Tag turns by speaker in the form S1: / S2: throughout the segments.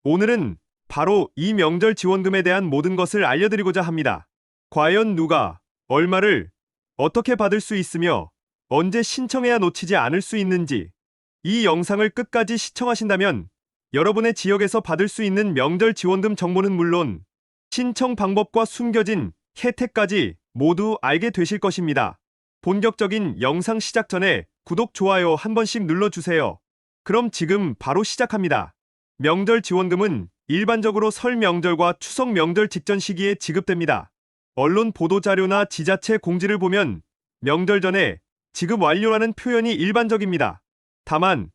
S1: 오늘은 바로 이 명절 지원금에 대한 모든 것을 알려드리고자 합니다. 과연 누가, 얼마를, 어떻게 받을 수 있으며 언제 신청해야 놓치지 않을 수 있는지, 이 영상을 끝까지 시청하신다면 여러분의 지역에서 받을 수 있는 명절 지원금 정보는 물론 신청 방법과 숨겨진 혜택까지 모두 알게 되실 것입니다. 본격적인 영상 시작 전에 구독, 좋아요 한 번씩 눌러주세요. 그럼 지금 바로 시작합니다. 명절 지원금은 일반적으로 설 명절과 추석 명절 직전 시기에 지급됩니다. 언론 보도자료나 지자체 공지를 보면 명절 전에 지급 완료라는 표현이 일반적입니다. 다만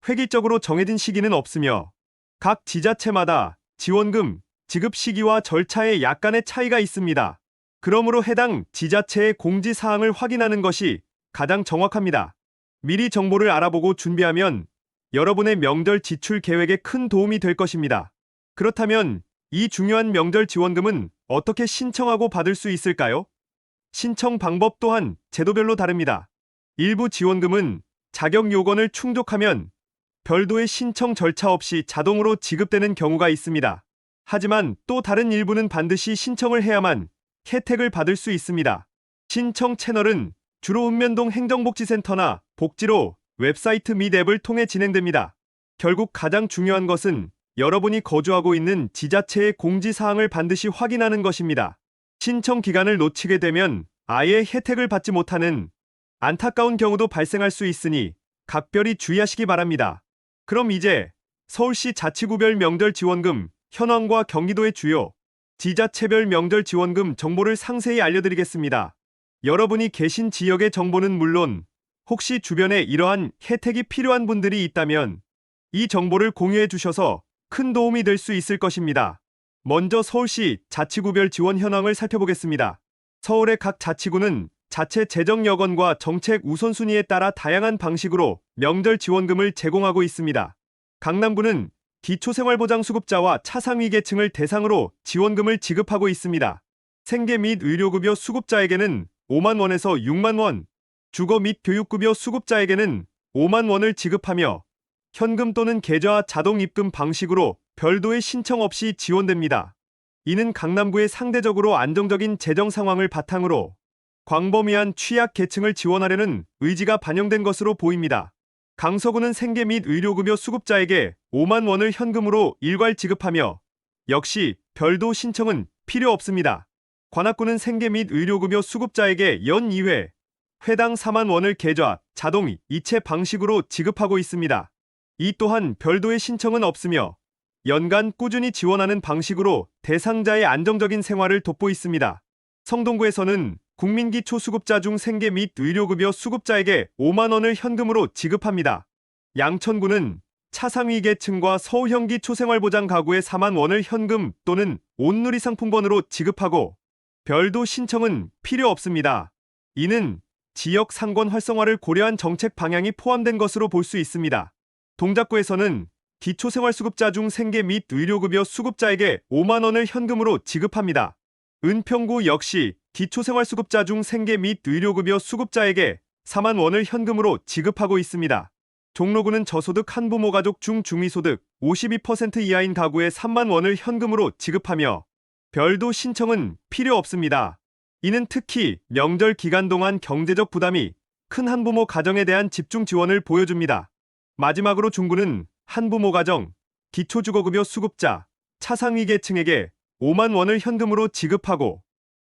S1: 획일적으로 정해진 시기는 없으며 각 지자체마다 지원금 지급 시기와 절차에 약간의 차이가 있습니다. 그러므로 해당 지자체의 공지사항을 확인하는 것이 가장 정확합니다. 미리 정보를 알아보고 준비하면 여러분의 명절 지출 계획에 큰 도움이 될 것입니다. 그렇다면 이 중요한 명절 지원금은 어떻게 신청하고 받을 수 있을까요? 신청 방법 또한 제도별로 다릅니다. 일부 지원금은 자격 요건을 충족하면 별도의 신청 절차 없이 자동으로 지급되는 경우가 있습니다. 하지만 또 다른 일부는 반드시 신청을 해야만 혜택을 받을 수 있습니다. 신청 채널은 주로 읍면동 행정복지센터나 복지로 웹사이트 및 앱을 통해 진행됩니다. 결국 가장 중요한 것은 여러분이 거주하고 있는 지자체의 공지사항을 반드시 확인하는 것입니다. 신청 기간을 놓치게 되면 아예 혜택을 받지 못하는 안타까운 경우도 발생할 수 있으니 각별히 주의하시기 바랍니다. 그럼 이제 서울시 자치구별 명절 지원금 현황과 경기도의 주요 지자체별 명절 지원금 정보를 상세히 알려드리겠습니다. 여러분이 계신 지역의 정보는 물론 혹시 주변에 이러한 혜택이 필요한 분들이 있다면 이 정보를 공유해 주셔서 큰 도움이 될 수 있을 것입니다. 먼저 서울시 자치구별 지원 현황을 살펴보겠습니다. 서울의 각 자치구는 자체 재정 여건과 정책 우선순위에 따라 다양한 방식으로 명절 지원금을 제공하고 있습니다. 강남구는 기초생활보장수급자와 차상위 계층을 대상으로 지원금을 지급하고 있습니다. 생계 및 의료급여 수급자에게는 5만 원에서 6만 원, 주거 및 교육급여 수급자에게는 5만 원을 지급하며 현금 또는 계좌 자동 입금 방식으로 별도의 신청 없이 지원됩니다. 이는 강남구의 상대적으로 안정적인 재정 상황을 바탕으로 광범위한 취약 계층을 지원하려는 의지가 반영된 것으로 보입니다. 강서구는 생계 및 의료급여 수급자에게 5만 원을 현금으로 일괄 지급하며 역시 별도 신청은 필요 없습니다. 관악구는 생계 및 의료급여 수급자에게 연 2회, 회당 4만 원을 계좌, 자동, 이체 방식으로 지급하고 있습니다. 이 또한 별도의 신청은 없으며 연간 꾸준히 지원하는 방식으로 대상자의 안정적인 생활을 돕고 있습니다. 성동구에서는 국민기초수급자 중 생계 및 의료급여 수급자에게 5만 원을 현금으로 지급합니다. 양천구는 차상위 계층과 서울형 기초생활보장 가구에 4만 원을 현금 또는 온누리 상품권으로 지급하고 별도 신청은 필요 없습니다. 이는 지역 상권 활성화를 고려한 정책 방향이 포함된 것으로 볼 수 있습니다. 동작구에서는 기초생활수급자 중 생계 및 의료급여 수급자에게 5만 원을 현금으로 지급합니다. 은평구 역시 기초생활수급자 중 생계 및 의료급여 수급자에게 4만 원을 현금으로 지급하고 있습니다. 종로구는 저소득 한부모 가족 중 중위소득 52% 이하인 가구에 3만 원을 현금으로 지급하며 별도 신청은 필요 없습니다. 이는 특히 명절 기간 동안 경제적 부담이 큰 한부모 가정에 대한 집중 지원을 보여줍니다. 마지막으로 중구는 한부모 가정, 기초주거급여 수급자, 차상위 계층에게 5만 원을 현금으로 지급하고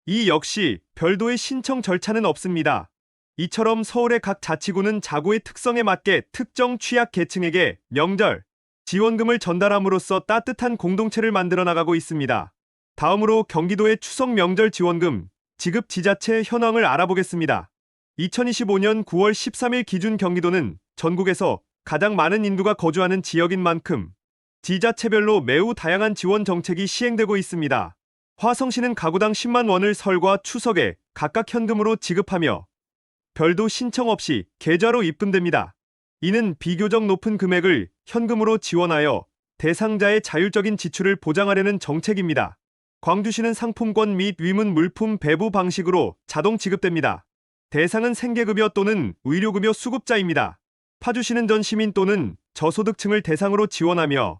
S1: 이 역시 별도의 신청 절차는 없습니다. 이처럼 서울의 각 자치구는 자구의 특성에 맞게 특정 취약 계층에게 명절 지원금을 전달함으로써 따뜻한 공동체를 만들어 나가고 있습니다. 다음으로 경기도의 추석 명절 지원금 지급 지자체 현황을 알아보겠습니다. 2025년 9월 13일 기준 경기도는 전국에서 가장 많은 인구가 거주하는 지역인 만큼 지자체별로 매우 다양한 지원 정책이 시행되고 있습니다. 화성시는 가구당 10만 원을 설과 추석에 각각 현금으로 지급하며 별도 신청 없이 계좌로 입금됩니다. 이는 비교적 높은 금액을 현금으로 지원하여 대상자의 자율적인 지출을 보장하려는 정책입니다. 광주시는 상품권 및 위문 물품 배부 방식으로 자동 지급됩니다. 대상은 생계급여 또는 의료급여 수급자입니다. 파주시는 전 시민 또는 저소득층을 대상으로 지원하며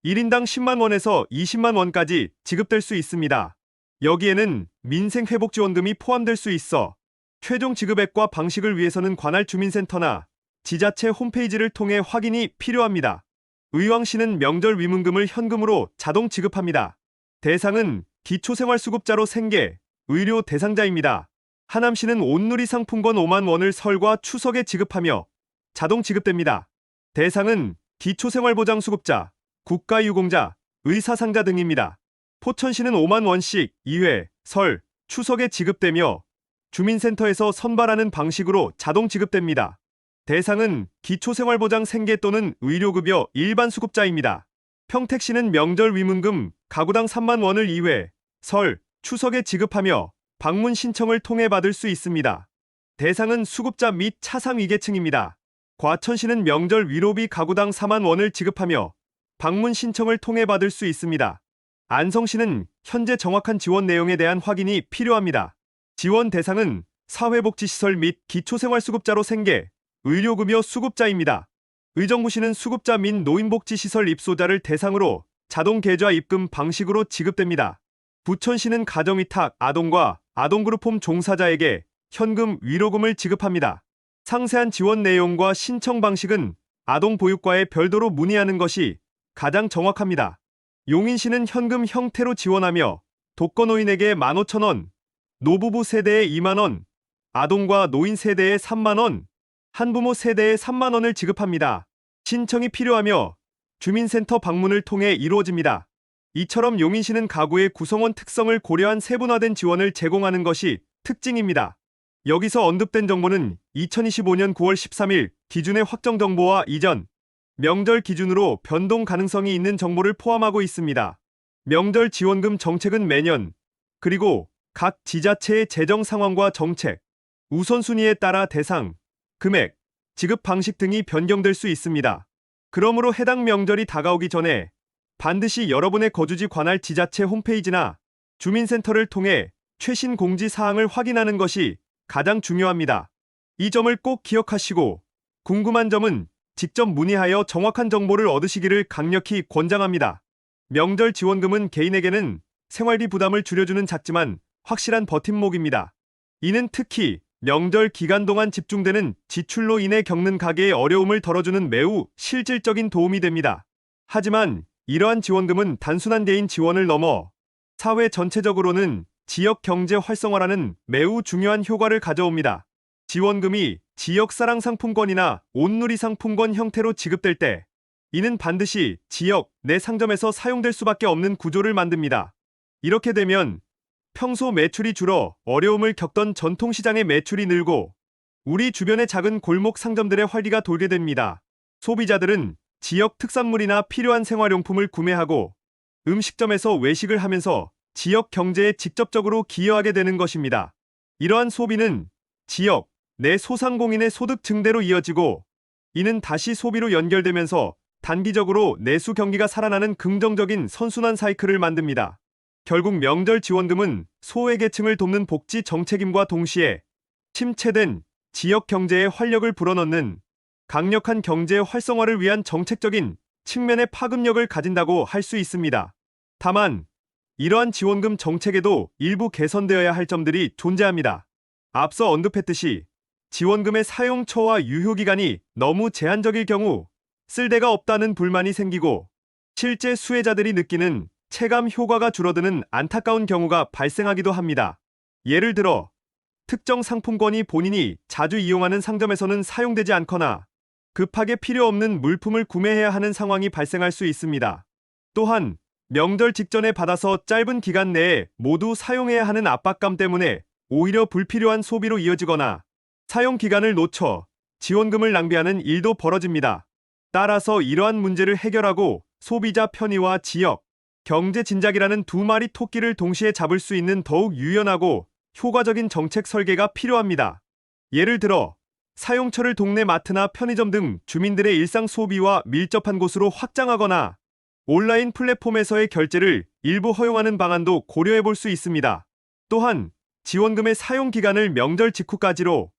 S1: 1인당 10만 원에서 20만 원까지 지급될 수 있습니다. 여기에는 민생회복지원금이 포함될 수 있어 최종 지급액과 방식을 위해서는 관할 주민센터나 지자체 홈페이지를 통해 확인이 필요합니다. 의왕시는 명절 위문금을 현금으로 자동 지급합니다. 대상은 기초생활수급자로 생계, 의료 대상자입니다. 하남시는 온누리 상품권 5만 원을 설과 추석에 지급하며 자동 지급됩니다. 대상은 기초생활보장수급자, 국가유공자, 의사상자 등입니다. 포천시는 5만 원씩 2회, 설, 추석에 지급되며 주민센터에서 선발하는 방식으로 자동 지급됩니다. 대상은 기초생활보장 생계 또는 의료급여 일반 수급자입니다. 평택시는 명절 위문금 가구당 3만 원을 2회, 설, 추석에 지급하며 방문 신청을 통해 받을 수 있습니다. 대상은 수급자 및 차상위계층입니다. 과천시는 명절 위로비 가구당 4만 원을 지급하며 방문 신청을 통해 받을 수 있습니다. 안성시는 현재 정확한 지원 내용에 대한 확인이 필요합니다. 지원 대상은 사회복지시설 및 기초생활수급자로 생계, 의료급여 수급자입니다. 의정부시는 수급자 및 노인복지시설 입소자를 대상으로 자동 계좌 입금 방식으로 지급됩니다. 부천시는 가정위탁 아동과 아동그룹홈 종사자에게 현금 위로금을 지급합니다. 상세한 지원 내용과 신청 방식은 아동보육과에 별도로 문의하는 것이 가장 정확합니다. 용인시는 현금 형태로 지원하며 독거노인에게 15,000원, 노부부 세대에 2만 원, 아동과 노인 세대에 3만 원, 한부모 세대에 3만 원을 지급합니다. 신청이 필요하며 주민센터 방문을 통해 이루어집니다. 이처럼 용인시는 가구의 구성원 특성을 고려한 세분화된 지원을 제공하는 것이 특징입니다. 여기서 언급된 정보는 2025년 9월 13일 기준의 확정 정보와 이전, 명절 기준으로 변동 가능성이 있는 정보를 포함하고 있습니다. 명절 지원금 정책은 매년, 그리고 각 지자체의 재정 상황과 정책, 우선순위에 따라 대상, 금액, 지급 방식 등이 변경될 수 있습니다. 그러므로 해당 명절이 다가오기 전에 반드시 여러분의 거주지 관할 지자체 홈페이지나 주민센터를 통해 최신 공지 사항을 확인하는 것이 가장 중요합니다. 이 점을 꼭 기억하시고 궁금한 점은 직접 문의하여 정확한 정보를 얻으시기를 강력히 권장합니다. 명절 지원금은 개인에게는 생활비 부담을 줄여주는 작지만 확실한 버팀목입니다. 이는 특히 명절 기간 동안 집중되는 지출로 인해 겪는 가계의 어려움을 덜어주는 매우 실질적인 도움이 됩니다. 하지만 이러한 지원금은 단순한 개인 지원을 넘어 사회 전체적으로는 지역 경제 활성화라는 매우 중요한 효과를 가져옵니다. 지원금이 지역사랑 상품권이나 온누리 상품권 형태로 지급될 때 이는 반드시 지역 내 상점에서 사용될 수밖에 없는 구조를 만듭니다. 이렇게 되면 평소 매출이 줄어 어려움을 겪던 전통시장의 매출이 늘고 우리 주변의 작은 골목 상점들의 활기가 돌게 됩니다. 소비자들은 지역 특산물이나 필요한 생활용품을 구매하고 음식점에서 외식을 하면서 지역 경제에 직접적으로 기여하게 되는 것입니다. 이러한 소비는 지역 내 소상공인의 소득 증대로 이어지고 이는 다시 소비로 연결되면서 단기적으로 내수 경기가 살아나는 긍정적인 선순환 사이클을 만듭니다. 결국 명절 지원금은 소외계층을 돕는 복지 정책임과 동시에 침체된 지역 경제에 활력을 불어넣는 강력한 경제 활성화를 위한 정책적인 측면의 파급력을 가진다고 할 수 있습니다. 다만 이러한 지원금 정책에도 일부 개선되어야 할 점들이 존재합니다. 앞서 언급했듯이 지원금의 사용처와 유효기간이 너무 제한적일 경우 쓸 데가 없다는 불만이 생기고 실제 수혜자들이 느끼는 체감 효과가 줄어드는 안타까운 경우가 발생하기도 합니다. 예를 들어 특정 상품권이 본인이 자주 이용하는 상점에서는 사용되지 않거나 급하게 필요 없는 물품을 구매해야 하는 상황이 발생할 수 있습니다. 또한 명절 직전에 받아서 짧은 기간 내에 모두 사용해야 하는 압박감 때문에 오히려 불필요한 소비로 이어지거나 사용 기간을 놓쳐 지원금을 낭비하는 일도 벌어집니다. 따라서 이러한 문제를 해결하고 소비자 편의와 지역, 경제 진작이라는 두 마리 토끼를 동시에 잡을 수 있는 더욱 유연하고 효과적인 정책 설계가 필요합니다. 예를 들어 사용처를 동네 마트나 편의점 등 주민들의 일상 소비와 밀접한 곳으로 확장하거나 온라인 플랫폼에서의 결제를 일부 허용하는 방안도 고려해 볼 수 있습니다. 또한 지원금의 사용 기간을 명절 직후까지로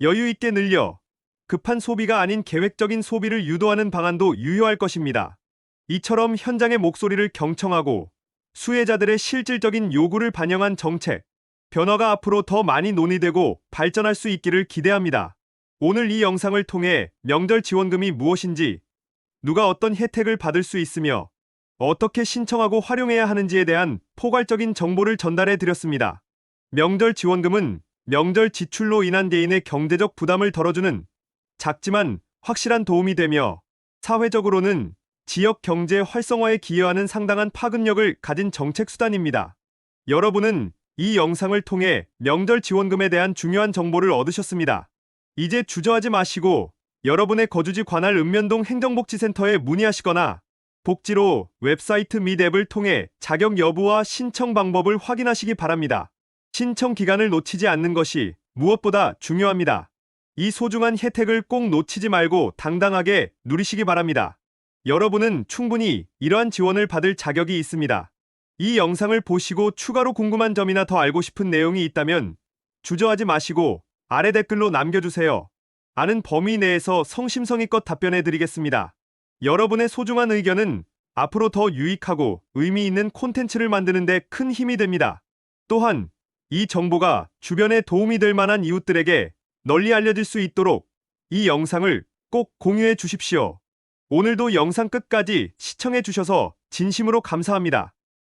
S1: 여유 있게 늘려 급한 소비가 아닌 계획적인 소비를 유도하는 방안도 유효할 것입니다. 이처럼 현장의 목소리를 경청하고 수혜자들의 실질적인 요구를 반영한 정책, 변화가 앞으로 더 많이 논의되고 발전할 수 있기를 기대합니다. 오늘 이 영상을 통해 명절 지원금이 무엇인지, 누가 어떤 혜택을 받을 수 있으며 어떻게 신청하고 활용해야 하는지에 대한 포괄적인 정보를 전달해 드렸습니다. 명절 지원금은 명절 지출로 인한 개인의 경제적 부담을 덜어주는 작지만 확실한 도움이 되며, 사회적으로는 지역 경제 활성화에 기여하는 상당한 파급력을 가진 정책 수단입니다. 여러분은 이 영상을 통해 명절 지원금에 대한 중요한 정보를 얻으셨습니다. 이제 주저하지 마시고 여러분의 거주지 관할 읍면동 행정복지센터에 문의하시거나 복지로 웹사이트 및 앱을 통해 자격 여부와 신청 방법을 확인하시기 바랍니다. 신청 기간을 놓치지 않는 것이 무엇보다 중요합니다. 이 소중한 혜택을 꼭 놓치지 말고 당당하게 누리시기 바랍니다. 여러분은 충분히 이러한 지원을 받을 자격이 있습니다. 이 영상을 보시고 추가로 궁금한 점이나 더 알고 싶은 내용이 있다면 주저하지 마시고 아래 댓글로 남겨주세요. 아는 범위 내에서 성심성의껏 답변해 드리겠습니다. 여러분의 소중한 의견은 앞으로 더 유익하고 의미 있는 콘텐츠를 만드는 데 큰 힘이 됩니다. 또한 이 정보가 주변에 도움이 될 만한 이웃들에게 널리 알려질 수 있도록 이 영상을 꼭 공유해 주십시오. 오늘도 영상 끝까지 시청해 주셔서 진심으로 감사합니다.